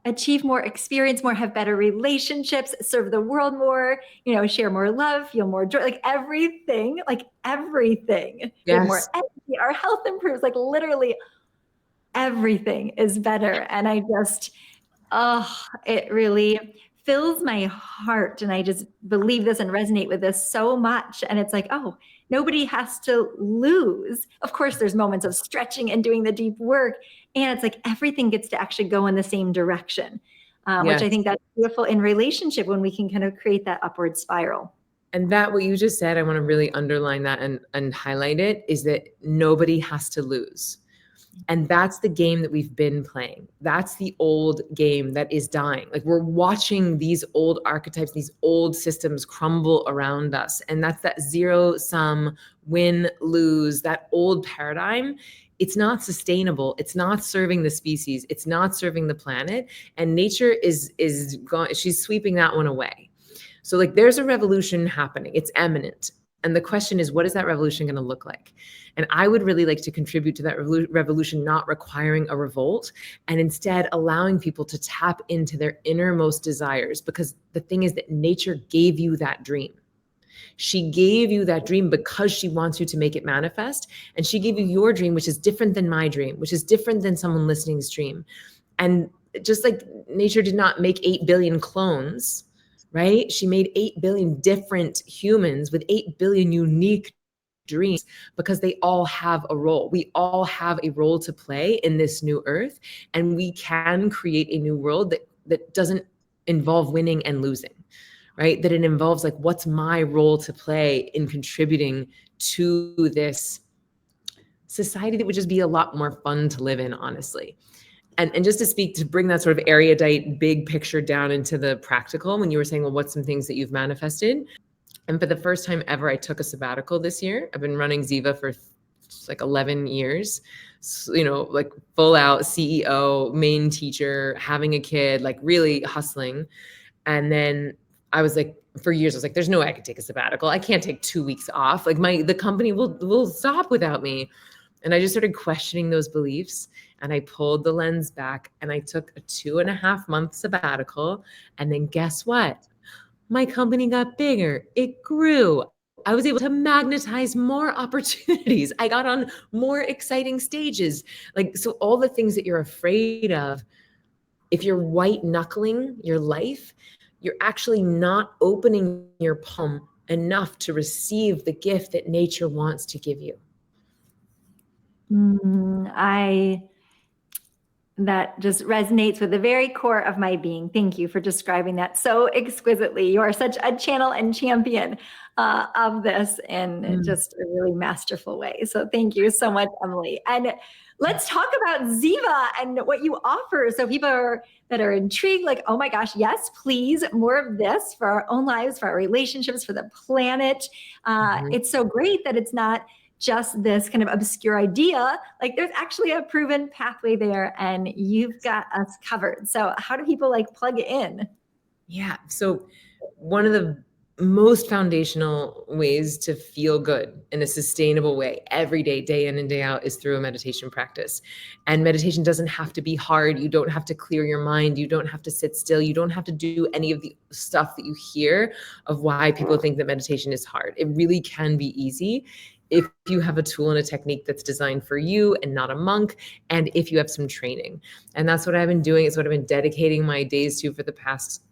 S1: achieve more, experience more, have better relationships, serve the world more, share more love, feel more joy, like everything.
S2: Yes.
S1: We have more energy, our health improves, like literally everything is better. And I just, it really fills my heart. And I just believe this and resonate with this so much. And it's like, oh, Nobody has to lose. Of course, there's moments of stretching and doing the deep work. And it's like everything gets to actually go in the same direction, which I think that's beautiful in relationship when we can kind of create that upward spiral.
S2: And that what you just said, I want to really underline that and highlight it, is that nobody has to lose. And that's the game that we've been playing. That's the old game that is dying. Like we're watching these old archetypes, these old systems crumble around us. And that's that zero sum win lose, that old paradigm. It's not sustainable. It's not serving the species. It's not serving the planet. And nature is gone. She's sweeping that one away. So like there's a revolution happening. It's imminent. And the question is, what is that revolution going to look like? And I would really like to contribute to that revolution, not requiring a revolt, and instead allowing people to tap into their innermost desires. Because the thing is that nature gave you that dream. She gave you that dream because she wants you to make it manifest. And she gave you your dream, which is different than my dream, which is different than someone listening's dream. And just like nature did not make 8 billion clones, right? She made 8 billion different humans with 8 billion unique dreams because they all have a role. We all have a role to play in this new earth, and we can create a new world that doesn't involve winning and losing, right? That it involves like, what's my role to play in contributing to this society that would just be a lot more fun to live in, honestly. And just to bring that sort of erudite big picture down into the practical, when you were saying, well, what's some things that you've manifested? And for the first time ever, I took a sabbatical this year. I've been running Ziva for like 11 years, so, like full out CEO, main teacher, having a kid, like really hustling. And then I was like, for years, I was like, there's no way I could take a sabbatical. I can't take 2 weeks off. Like the company will stop without me. And I just started questioning those beliefs, and I pulled the lens back and I took a 2.5-month sabbatical. And then guess what? My company got bigger. It grew. I was able to magnetize more opportunities. I got on more exciting stages. Like, so all the things that you're afraid of, if you're white knuckling your life, you're actually not opening your palm enough to receive the gift that nature wants to give you.
S1: That just resonates with the very core of my being. Thank you for describing that so exquisitely. You are such a channel and champion of this in just a really masterful way. So thank you so much, Emily. And let's talk about Ziva and what you offer. So people that are intrigued, like, oh my gosh, yes, please, more of this for our own lives, for our relationships, for the planet. It's so great that it's not just this kind of obscure idea. Like there's actually a proven pathway there, and you've got us covered. So how do people like plug in?
S2: Yeah. So one of the most foundational ways to feel good in a sustainable way every day, day in and day out, is through a meditation practice. And meditation doesn't have to be hard. You don't have to clear your mind. You don't have to sit still. You don't have to do any of the stuff that you hear of why people think that meditation is hard. It really can be easy if you have a tool and a technique that's designed for you and not a monk, and if you have some training. And that's what I've been doing. It's what I've been dedicating my days to for the past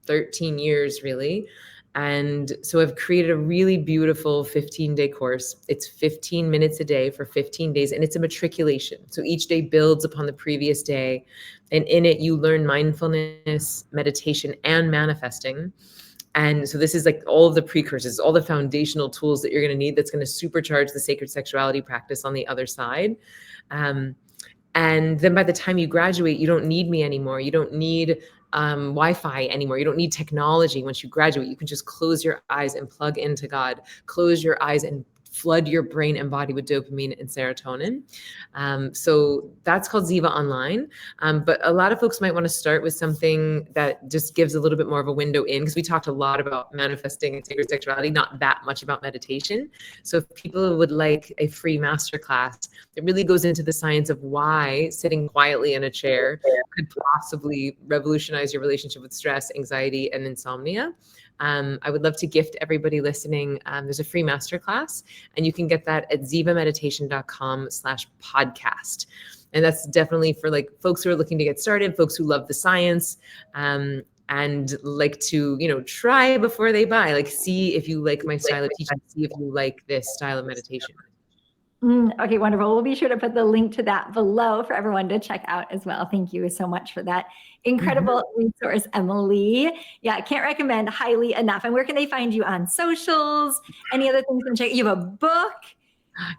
S2: 13 years, really. And so I've created a really beautiful 15-day course. It's 15 minutes a day for 15 days, and it's a matriculation. So each day builds upon the previous day. And in it, you learn mindfulness, meditation, and manifesting. And so this is like all of the precursors, all the foundational tools that you're going to need that's going to supercharge the sacred sexuality practice on the other side. And then by the time you graduate, you don't need me anymore. You don't need Wi-Fi anymore. You don't need technology. Once you graduate, you can just close your eyes and plug into God. Close your eyes and flood your brain and body with dopamine and serotonin. So that's called Ziva Online. But a lot of folks might want to start with something that just gives a little bit more of a window in, because we talked a lot about manifesting and sacred sexuality, not that much about meditation. So if people would like a free masterclass, it really goes into the science of why sitting quietly in a chair could possibly revolutionize your relationship with stress, anxiety, and insomnia. I would love to gift everybody listening. There's a free masterclass, and you can get that at zivameditation.com/podcast. And that's definitely for like folks who are looking to get started, folks who love the science. And and like to, try before they buy, like see if you like my style of teaching, see if you like this style of meditation.
S1: Okay, wonderful. We'll be sure to put the link to that below for everyone to check out as well. Thank you so much for that incredible resource, Emily. Yeah, I can't recommend highly enough. And where can they find you on socials? Any other things to check? You have a book.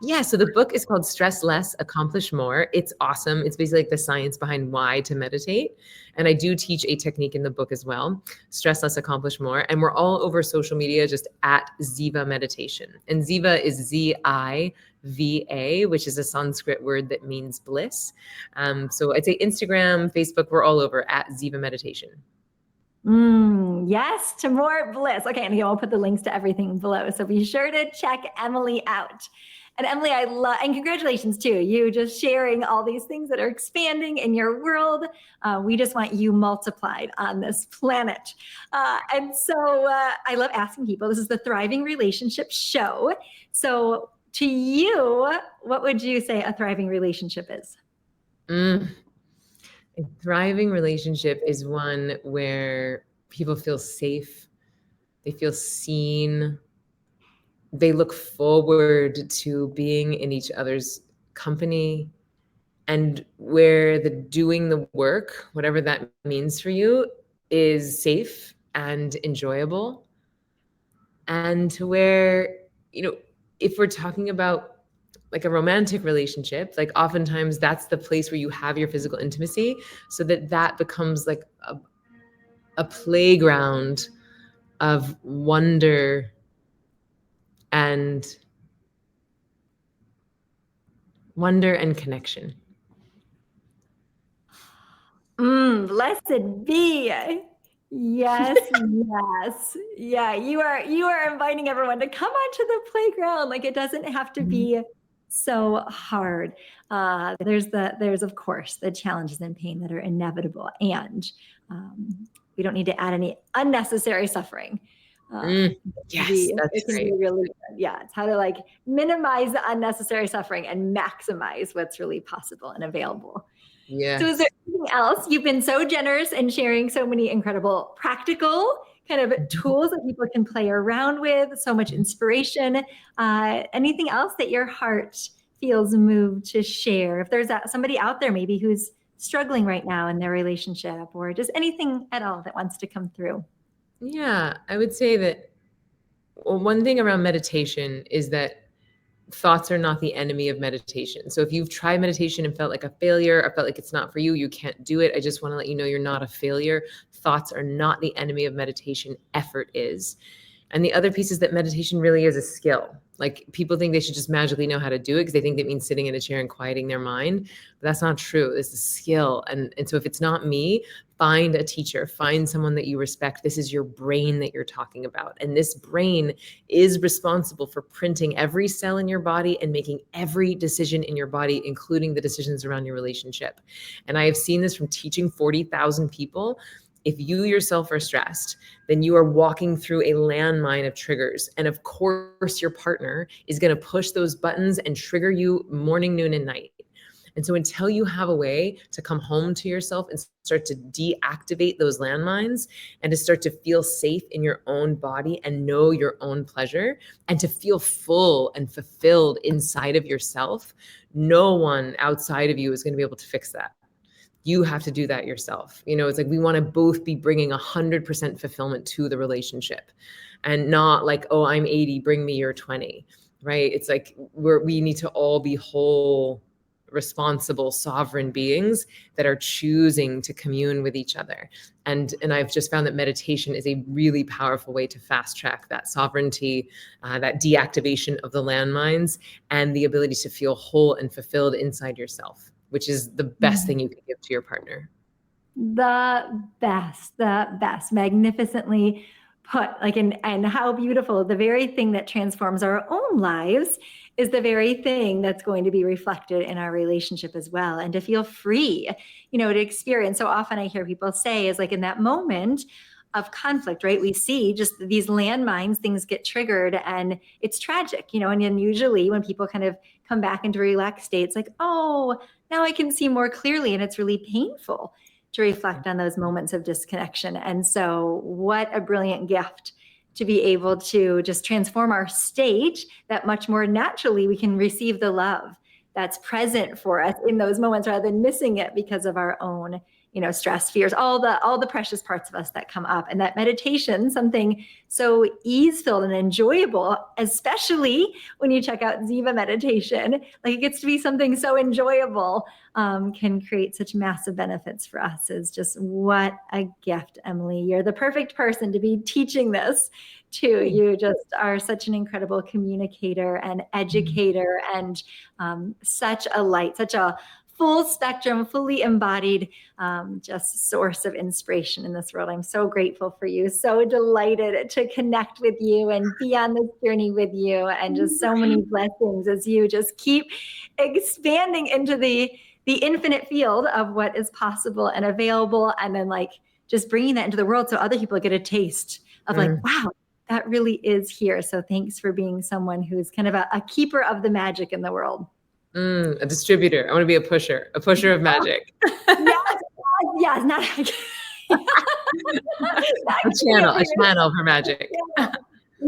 S2: Yeah, so the book is called Stress Less, Accomplish More. It's awesome. It's basically like the science behind why to meditate. And I do teach a technique in the book as well, Stress Less, Accomplish More. And we're all over social media just at Ziva Meditation. And Ziva is Ziva, which is a Sanskrit word that means bliss. So I'd say Instagram, Facebook, we're all over at Ziva Meditation.
S1: Yes, to more bliss. Okay, and again, I'll put the links to everything below. So be sure to check Emily out. And Emily, I love, and congratulations too, you just sharing all these things that are expanding in your world. We just want you multiplied on this planet. And so I love asking people, this is the Thriving Relationship Show. So to you, what would you say a thriving relationship is?
S2: A thriving relationship is one where people feel safe, they feel seen, they look forward to being in each other's company, and where the doing the work, whatever that means for you, is safe and enjoyable. And to where, if we're talking about like a romantic relationship, like oftentimes that's the place where you have your physical intimacy, so that becomes like a playground of wonder and connection.
S1: Blessed be. Yes, yes. Yeah, you are inviting everyone to come onto the playground. Like it doesn't have to be so hard. There's of course the challenges and pain that are inevitable, and we don't need to add any unnecessary suffering.
S2: Yes, that's great.
S1: Really good. Yeah, it's how to like minimize the unnecessary suffering and maximize what's really possible and available.
S2: Yeah.
S1: So is there anything else? You've been so generous in sharing so many incredible practical kind of tools that people can play around with, so much inspiration. Anything else that your heart feels moved to share? If there's somebody out there maybe who's struggling right now in their relationship, or just anything at all that wants to come through.
S2: Yeah, I would say that one thing around meditation is that thoughts are not the enemy of meditation. So if you've tried meditation and felt like a failure or felt like it's not for you, you can't do it, I just want to let you know you're not a failure. Thoughts are not the enemy of meditation. Effort is. And the other piece is that meditation really is a skill. Like people think they should just magically know how to do it because they think that means sitting in a chair and quieting their mind. But that's not true. It's a skill. And so if it's not me, find a teacher, find someone that you respect. This is your brain that you're talking about. And this brain is responsible for printing every cell in your body and making every decision in your body, including the decisions around your relationship. And I have seen this from teaching 40,000 people. If you yourself are stressed, then you are walking through a landmine of triggers. And of course, your partner is going to push those buttons and trigger you morning, noon, and night. And so until you have a way to come home to yourself and start to deactivate those landmines and to start to feel safe in your own body and know your own pleasure and to feel full and fulfilled inside of yourself, no one outside of you is going to be able to fix that. You have to do that yourself. It's like we want to both be bringing 100% fulfillment to the relationship and not like, oh, I'm 80, bring me your 20, right? It's like we need to all be whole, responsible, sovereign beings that are choosing to commune with each other. And I've just found that meditation is a really powerful way to fast track that sovereignty, that deactivation of the landmines, and the ability to feel whole and fulfilled inside yourself, which is the best thing you can give to your partner.
S1: The best, magnificently put. Like, and how beautiful. The very thing that transforms our own lives is the very thing that's going to be reflected in our relationship as well. And to feel free, to experience. So often I hear people say is like in that moment of conflict, right? We see just these landmines, things get triggered and it's tragic, and then usually when people kind of come back into a relaxed state, it's like, oh, now I can see more clearly. And it's really painful to reflect on those moments of disconnection. And so what a brilliant gift to be able to just transform our state, that much more naturally we can receive the love that's present for us in those moments rather than missing it because of our own, stress, fears, all the precious parts of us that come up. And that meditation, something so ease-filled and enjoyable, especially when you check out Ziva meditation, like it gets to be something so enjoyable, can create such massive benefits for us. Is just what a gift, Emily. You're the perfect person to be teaching this to. You just are such an incredible communicator and educator, and such a light, such a full spectrum, fully embodied, just source of inspiration in this world. I'm so grateful for you. So delighted to connect with you and be on this journey with you, and just so many blessings as you just keep expanding into the infinite field of what is possible and available. And then just bringing that into the world so other people get a taste of wow, that really is here. So thanks for being someone who's kind of a keeper of the magic in the world.
S2: A distributor. I want to be a pusher of magic.
S1: Yes, not
S2: a channel for magic.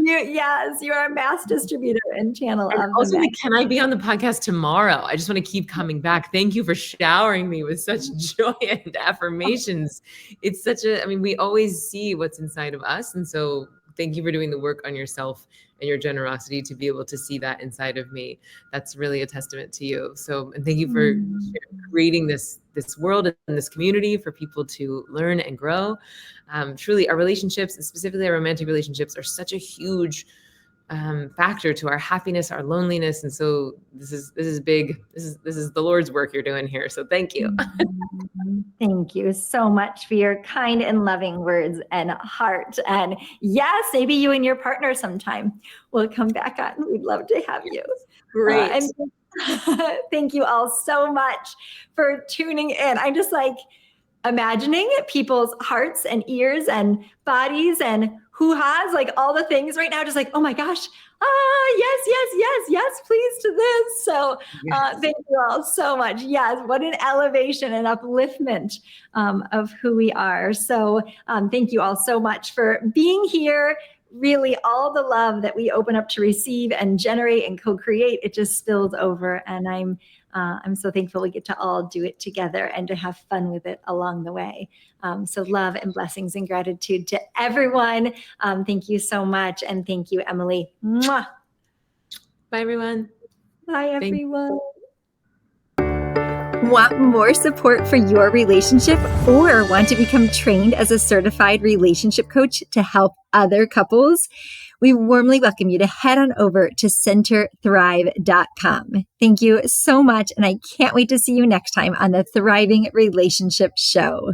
S1: Yes, you are a mass distributor and channel.
S2: And also, can I be on the podcast tomorrow? I just want to keep coming back. Thank you for showering me with such joy and affirmations. It's we always see what's inside of us. And so thank you for doing the work on yourself and your generosity to be able to see that inside of me. That's really a testament to you. So, and thank you for creating this world and this community for people to learn and grow. Truly, our relationships, and specifically our romantic relationships, are such a huge factor to our happiness, our loneliness. And so this is big. This is the Lord's work you're doing here. So thank you.
S1: Thank you so much for your kind and loving words and heart. And yes, maybe you and your partner sometime will come back on. We'd love to have you.
S2: Great.
S1: And thank you all so much for tuning in. I'm just imagining people's hearts and ears and bodies and hoo-has, all the things right now, just oh my gosh, yes, please to this. So thank you all so much. Yes, what an elevation and upliftment of who we are. So thank you all so much for being here. Really, all the love that we open up to receive and generate and co-create, it just spills over. And I'm so thankful we get to all do it together and to have fun with it along the way. So love and blessings and gratitude to everyone. Thank you so much. And thank you, Emily. Mwah.
S2: Bye, everyone.
S1: Bye, everyone. Want more support for your relationship, or want to become trained as a certified relationship coach to help other couples? We warmly welcome you to head on over to centerthrive.com. Thank you so much, and I can't wait to see you next time on the Thriving Relationship Show.